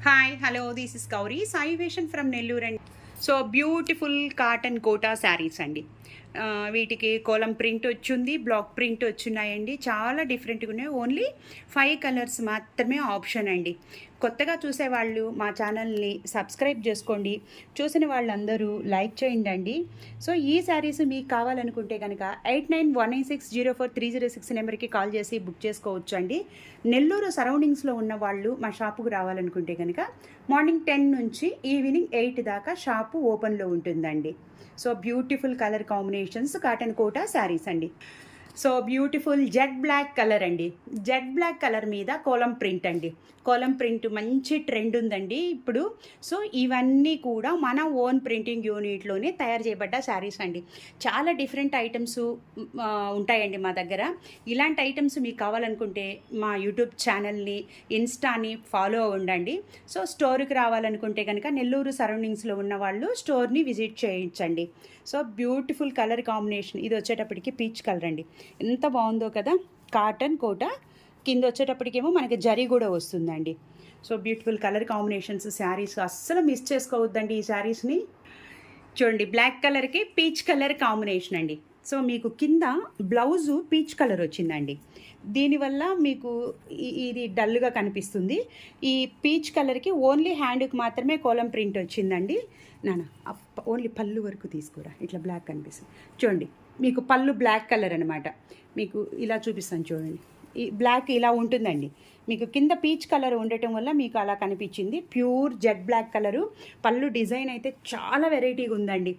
Hi, hello, this is Gauri, Sai Vision from Nellore. And so beautiful cotton Kota saris అండి. వీటికి kolam print వచ్చింది, black print వచ్చున్నాయండి. చాలా డిఫరెంట్గా ఉన్నాయి. ఓన్లీ 5 కలర్స్ మాత్రమే ఆప్షన్ అండి. కొత్తగా చూసేవాళ్ళు మా ఛానల్ని సబ్స్క్రైబ్ చేసుకోండి. చూసిన వాళ్ళందరూ లైక్ చేయండి. సో ఈ శారీస్ మీకు కావాలనుకుంటే కనుక 8919604306 నెంబర్కి కాల్ చేసి బుక్ చేసుకోవచ్చు అండి. నెల్లూరు సరౌండింగ్స్లో ఉన్న వాళ్ళు మా షాపుకు రావాలనుకుంటే కనుక మార్నింగ్ 10 నుంచి ఈవినింగ్ 8 దాకా షాపు ఓపెన్లో ఉంటుందండి. So beautiful colour combinations cotton Kota saris అండి. So beautiful jet black colour అండి. జెడ్ బ్లాక్ కలర్ మీద కోలం ప్రింట్ అండి. కోలం ప్రింట్ మంచి ట్రెండ్ ఉందండి ఇప్పుడు. సో ఇవన్నీ కూడా మన ఓన్ ప్రింటింగ్ యూనిట్లోనే తయారు చేయబడ్డ శారీస్ అండి. చాలా డిఫరెంట్ ఐటమ్స్ ఉంటాయండి మా దగ్గర. ఇలాంటి ఐటమ్స్ మీకు కావాలనుకుంటే మా యూట్యూబ్ ఛానల్ని, ఇన్స్టాని ఫాలో ఉండండి. సో స్టోర్కి రావాలనుకుంటే కనుక నెల్లూరు సరౌండింగ్స్లో ఉన్న వాళ్ళు స్టోర్ని విజిట్ చేయించండి. So beautiful colour combination. ఇది వచ్చేటప్పటికి పీచ్ కలర్ అండి. ఎంత బాగుందో కదా. కాటన్ కోట కింద వచ్చేటప్పటికేమో మనకి జరీ కూడా వస్తుందండి. So beautiful colour combinations saris అస్సలు మిస్ చేసుకోవద్దండి. ఈ శారీస్ని చూడండి. బ్లాక్ కలర్కి పీచ్ కలర్ కాంబినేషన్ అండి. సో మీకు కింద బ్లౌజు పీచ్ కలర్ వచ్చిందండి. దీనివల్ల మీకు ఇది డల్గా కనిపిస్తుంది. ఈ పీచ్ కలర్కి ఓన్లీ హ్యాండ్కి మాత్రమే కోలం ప్రింట్ వచ్చిందండి. నాన్న ఓన్లీ పళ్ళు వరకు తీసుకురా. ఇట్లా బ్లాక్ కనిపిస్తుంది చూడండి. మీకు పళ్ళు బ్లాక్ కలర్ అనమాట. మీకు ఇలా చూపిస్తాను చూడండి. ఈ బ్లాక్ ఇలా ఉంటుందండి. మీకు కింద పీచ్ కలర్ ఉండటం వల్ల మీకు అలా కనిపించింది. Pure jet black colour. పళ్ళు డిజైన్ అయితే చాలా వెరైటీగా ఉందండి.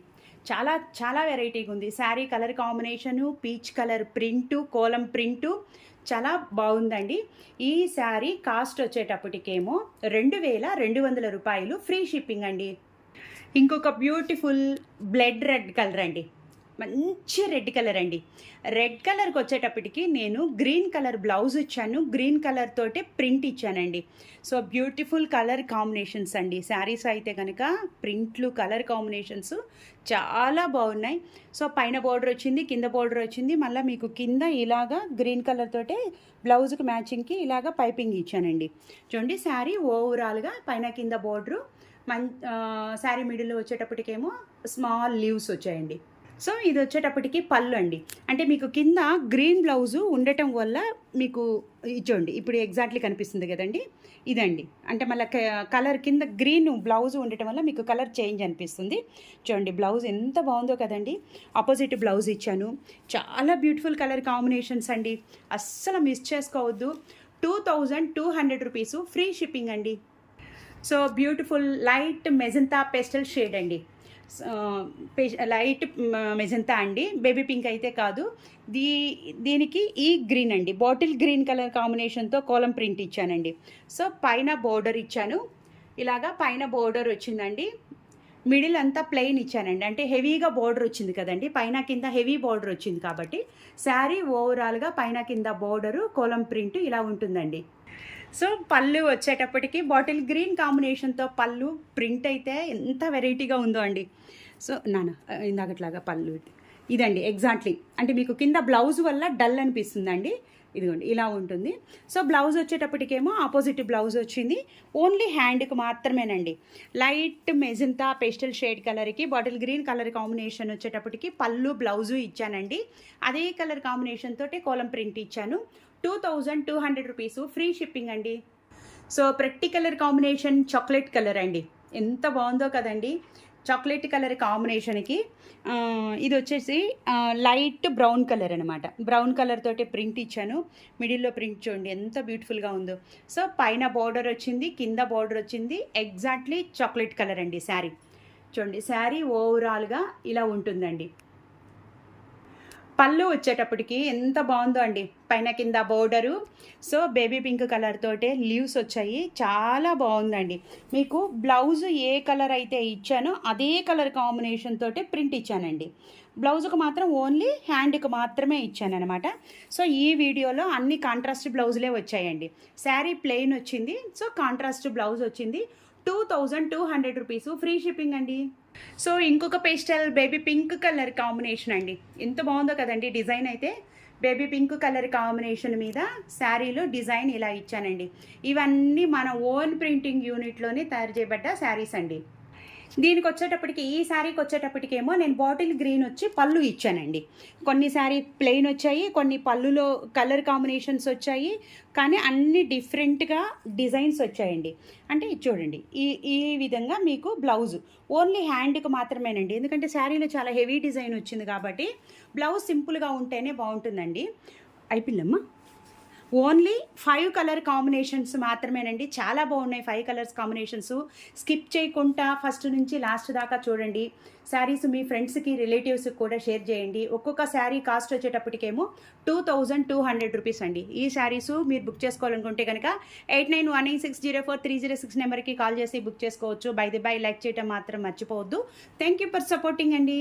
చాలా చాలా వెరైటీగా ఉంది. Sari colour combination, peach colour print, kolam print చాలా బాగుందండి. ఈ శారీ కాస్ట్ వచ్చేటప్పటికేమో 2200 రూపాయలు, ఫ్రీ షిప్పింగ్ అండి. ఇంకొక బ్యూటిఫుల్ బ్లడ్ రెడ్ కలర్ అండి. మంచి రెడ్ కలర్ అండి. రెడ్ కలర్కి వచ్చేటప్పటికి నేను గ్రీన్ కలర్ బ్లౌజ్ ఇచ్చాను, గ్రీన్ కలర్ తోటే ప్రింట్ ఇచ్చానండి. సో బ్యూటిఫుల్ కలర్ కాంబినేషన్స్ అండి. శారీస్ అయితే కనుక ప్రింట్లు, కలర్ కాంబినేషన్స్ చాలా బాగున్నాయి. సో పైన బోర్డర్ వచ్చింది, కింద బోర్డర్ వచ్చింది. మళ్ళీ మీకు కింద ఇలాగా గ్రీన్ కలర్ తోటే బ్లౌజ్కి మ్యాచింగ్కి ఇలాగా పైపింగ్ ఇచ్చానండి. చూడండి శారీ ఓవరాల్గా పైన కింద బోర్డరు, శారీ మిడిల్లో వచ్చేటప్పటికేమో స్మాల్ లీవ్స్ వచ్చాయండి. సో ఇది వచ్చేటప్పటికి పళ్ళు అండి. అంటే మీకు కింద గ్రీన్ బ్లౌజు ఉండటం వల్ల మీకు చూడండి ఇప్పుడు ఎగ్జాక్ట్లీ కనిపిస్తుంది కదండి. ఇదండి. అంటే మళ్ళీ కలర్ కింద గ్రీన్ బ్లౌజ్ ఉండటం వల్ల మీకు కలర్ చేంజ్ అనిపిస్తుంది. చూడండి బ్లౌజ్ ఎంత బాగుందో కదండి. ఆపోజిట్ బ్లౌజ్ ఇచ్చాను. చాలా బ్యూటిఫుల్ కలర్ కాంబినేషన్స్ అండి. అస్సలు మిస్ చేసుకోవద్దు. 2200 రూపీసు, ఫ్రీ షిప్పింగ్ అండి. So beautiful light magenta pastel shade అండి. లైట్ మెజంతా అండి. బేబీ పింక్ అయితే కాదు. దీనికి ఈ గ్రీన్ అండి. బాటిల్ గ్రీన్ కలర్ కాంబినేషన్తో కోలం ప్రింట్ ఇచ్చానండి. సో పైన బోర్డర్ ఇచ్చాను. ఇలాగా పైన బోర్డర్ వచ్చిందండి. మిడిల్ అంతా ప్లెయిన్ ఇచ్చానండి. అంటే హెవీగా బోర్డర్ వచ్చింది కదండి. పైన కింద హెవీ బోర్డర్ వచ్చింది కాబట్టి శారీ ఓవరాల్గా పైన కింద బోర్డరు, కోలం ప్రింట్ ఇలా ఉంటుందండి. సో పళ్ళు వచ్చేటప్పటికి బాటిల్ గ్రీన్ కాంబినేషన్తో పళ్ళు ప్రింట్ అయితే ఎంత వెరైటీగా ఉందో అండి. సో ఇందాకట్లాగా పళ్ళు ఇదండి ఎగ్జాక్ట్లీ. అంటే మీకు కింద బ్లౌజ్ వల్ల డల్ అనిపిస్తుందండి. ఇదిగోండి ఇలా ఉంటుంది. సో బ్లౌజ్ వచ్చేటప్పటికేమో ఆపోజిట్ బ్లౌజ్ వచ్చింది. ఓన్లీ హ్యాండ్కి మాత్రమేనండి. లైట్ మెజంతా పేస్టల్ షేడ్ కలర్కి బాటిల్ గ్రీన్ కలర్ కాంబినేషన్ వచ్చేటప్పటికి పళ్ళు బ్లౌజు ఇచ్చానండి. అదే కలర్ కాంబినేషన్ తోటి కోలం ప్రింట్ ఇచ్చాను. 2200 రూపీసు, ఫ్రీ షిప్పింగ్ అండి. సో ప్రతి కలర్ కాంబినేషన్ చాక్లెట్ కలర్ అండి. ఎంత బాగుందో కదండి. చాక్లెట్ కలర్ కాంబినేషన్కి ఇది వచ్చేసి లైట్ బ్రౌన్ కలర్ అనమాట. బ్రౌన్ కలర్ తోటి ప్రింట్ ఇచ్చాను. మిడిల్లో ప్రింట్ చూడండి ఎంత బ్యూటిఫుల్గా ఉందో. సో పైన బోర్డర్ వచ్చింది, కింద బోర్డర్ వచ్చింది. ఎగ్జాక్ట్లీ చాక్లెట్ కలర్ అండి శారీ. చూడండి శారీ ఓవరాల్గా ఇలా ఉంటుందండి. పళ్ళు వచ్చేటప్పటికి ఎంత బాగుందో అండి. పైన కింద border. So baby pink colour తోటే లీవ్స్ వచ్చాయి. చాలా బాగుందండి. మీకు బ్లౌజ్ ఏ కలర్ అయితే ఇచ్చానో అదే కలర్ కాంబినేషన్ తోటే ప్రింట్ ఇచ్చానండి. బ్లౌజ్కి మాత్రం ఓన్లీ హ్యాండ్కి మాత్రమే ఇచ్చానమాట. సో ఈ వీడియోలో అన్ని కాంట్రాస్ట్ బ్లౌజులే వచ్చాయండి. శారీ ప్లెయిన్ వచ్చింది. సో కాంట్రాస్ట్ బ్లౌజ్ వచ్చింది. 2200 రూపీసు, ఫ్రీ షిప్పింగ్ అండి. సో ఇంకొక pastel baby pink colour combination అండి. ఎంత బాగుందో కదండి. డిజైన్ అయితే బేబీ పింక్ కలర్ కాంబినేషన్ మీద శారీలో డిజైన్ ఇలా ఇచ్చానండి. ఇవన్నీ మన ఓన్ ప్రింటింగ్ యూనిట్లోనే తయారు చేయబడ్డ శారీస్ అండి. దీనికి వచ్చేటప్పటికి ఈ శారీకి వచ్చేటప్పటికేమో నేను బాటిల్ గ్రీన్ వచ్చి పళ్ళు ఇచ్చానండి. కొన్ని శారీ ప్లెయిన్ వచ్చాయి, కొన్ని పళ్ళులో కలర్ కాంబినేషన్స్ వచ్చాయి, కానీ అన్ని డిఫరెంట్గా డిజైన్స్ వచ్చాయండి. అంటే ఇది చూడండి, ఈ ఈ విధంగా మీకు బ్లౌజు ఓన్లీ హ్యాండ్కి మాత్రమేనండి, ఎందుకంటే శారీలో చాలా హెవీ డిజైన్ వచ్చింది కాబట్టి బ్లౌజ్ సింపుల్గా ఉంటేనే బాగుంటుందండి. అయిపోయిందమ్మా. ఓన్లీ 5 కలర్ కాంబినేషన్స్ మాత్రమేనండి. చాలా బాగున్నాయి 5 కలర్స్ కాంబినేషన్స్. స్కిప్ చేయకుండా ఫస్ట్ నుంచి లాస్ట్ దాకా చూడండి. శారీస్ మీ ఫ్రెండ్స్కి రిలేటివ్స్కి కూడా షేర్ చేయండి. ఒక్కొక్క శారీ కాస్ట్ వచ్చేటప్పటికేమో 2200 రూపీస్ అండి. ఈ శారీస్ మీరు బుక్ చేసుకోవాలనుకుంటే కనుక 8919604306 నెంబర్కి కాల్ చేసి బుక్ చేసుకోవచ్చు. బై లైక్ చేయటం మాత్రం మర్చిపోవద్దు. థ్యాంక్ యూ ఫర్ సపోర్టింగ్ అండి.